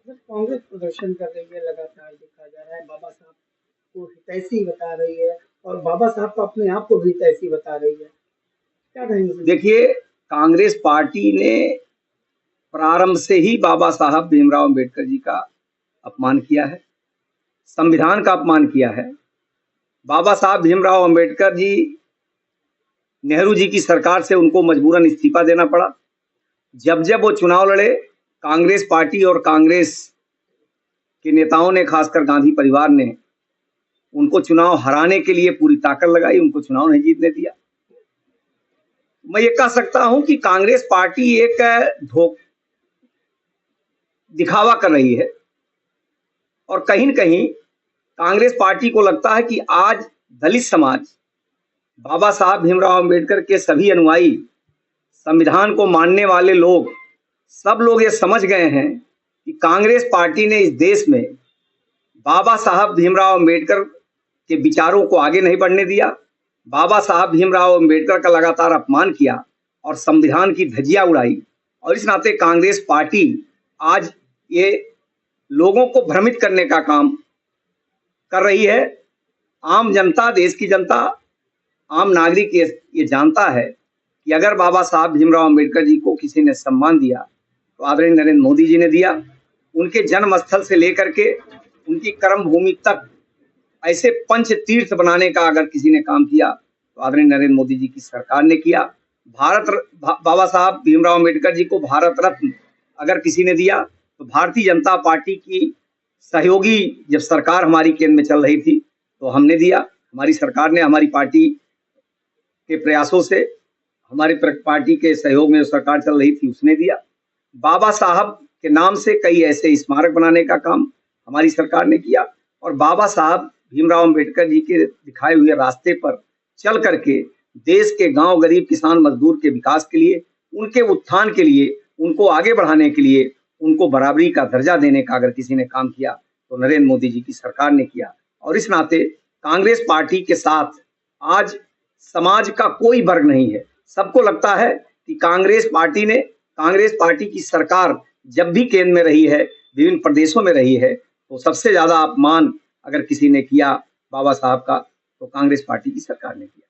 जब कांग्रेस प्रदर्शन कर रही है लगातार देखा जा रहा है, बाबा साहब को हितैषी बता रही है और बाबा साहब को अपने आप को भी हितैषी बता रही है, क्या कहेंगे? देखिए, कांग्रेस पार्टी ने प्रारंभ से ही बाबा साहब भीमराव अंबेडकर जी का अपमान किया है, संविधान का अपमान किया है। बाबा साहब भीमराव अंबेडकर जी, नेहरू जी की सरकार से उनको मजबूरन इस्तीफा देना पड़ा। जब जब वो चुनाव लड़े, कांग्रेस पार्टी और कांग्रेस के नेताओं ने, खासकर गांधी परिवार ने, उनको चुनाव हराने के लिए पूरी ताकत लगाई, उनको चुनाव नहीं जीतने दिया। मैं ये कह सकता हूं कि कांग्रेस पार्टी एक दिखावा कर रही है और कहीं न कहीं कांग्रेस पार्टी को लगता है कि आज दलित समाज, बाबा साहब भीमराव अंबेडकर के सभी अनुयायी, संविधान को मानने वाले लोग, सब लोग ये समझ गए हैं कि कांग्रेस पार्टी ने इस देश में बाबा साहब भीमराव अंबेडकर के विचारों को आगे नहीं बढ़ने दिया, बाबा साहब भीमराव अंबेडकर का लगातार अपमान किया और संविधान की धज्जियां उड़ाई। और इस नाते कांग्रेस पार्टी आज ये लोगों को भ्रमित करने का काम कर रही है। आम जनता, देश की जनता, आम नागरिक ये जानता है कि अगर बाबा साहब भीमराव अंबेडकर जी को किसी ने सम्मान दिया तो आदरणीय नरेंद्र मोदी जी ने दिया। उनके जन्म स्थल से लेकर के उनकी कर्म भूमि तक ऐसे पंच तीर्थ बनाने का अगर किसी ने काम किया तो आदरणीय नरेंद्र मोदी जी की सरकार ने किया। बाबा साहब भीमराव अंबेडकर जी को भारत रत्न अगर किसी ने दिया तो भारतीय जनता पार्टी की सहयोगी जब सरकार हमारी केंद्र में चल रही थी तो हमने दिया। हमारी सरकार ने, हमारी पार्टी के प्रयासों से, हमारी पार्टी के सहयोग में जो सरकार चल रही थी उसने दिया। बाबा साहब के नाम से कई ऐसे स्मारक बनाने का काम हमारी सरकार ने किया और बाबा साहब भीमराव अंबेडकर जी के दिखाए हुए रास्ते पर चल करके देश के गांव, गरीब, किसान, मजदूर के विकास के लिए, उनके उत्थान के लिए, उनको आगे बढ़ाने के लिए, उनको बराबरी का दर्जा देने का अगर किसी ने काम किया तो नरेंद्र मोदी जी की सरकार ने किया। और इस नाते कांग्रेस पार्टी के साथ आज समाज का कोई वर्ग नहीं है। सबको लगता है कि कांग्रेस पार्टी की सरकार जब भी केंद्र में रही है, विभिन्न प्रदेशों में रही है, तो सबसे ज्यादा अपमान अगर किसी ने किया बाबा साहब का तो कांग्रेस पार्टी की सरकार ने किया।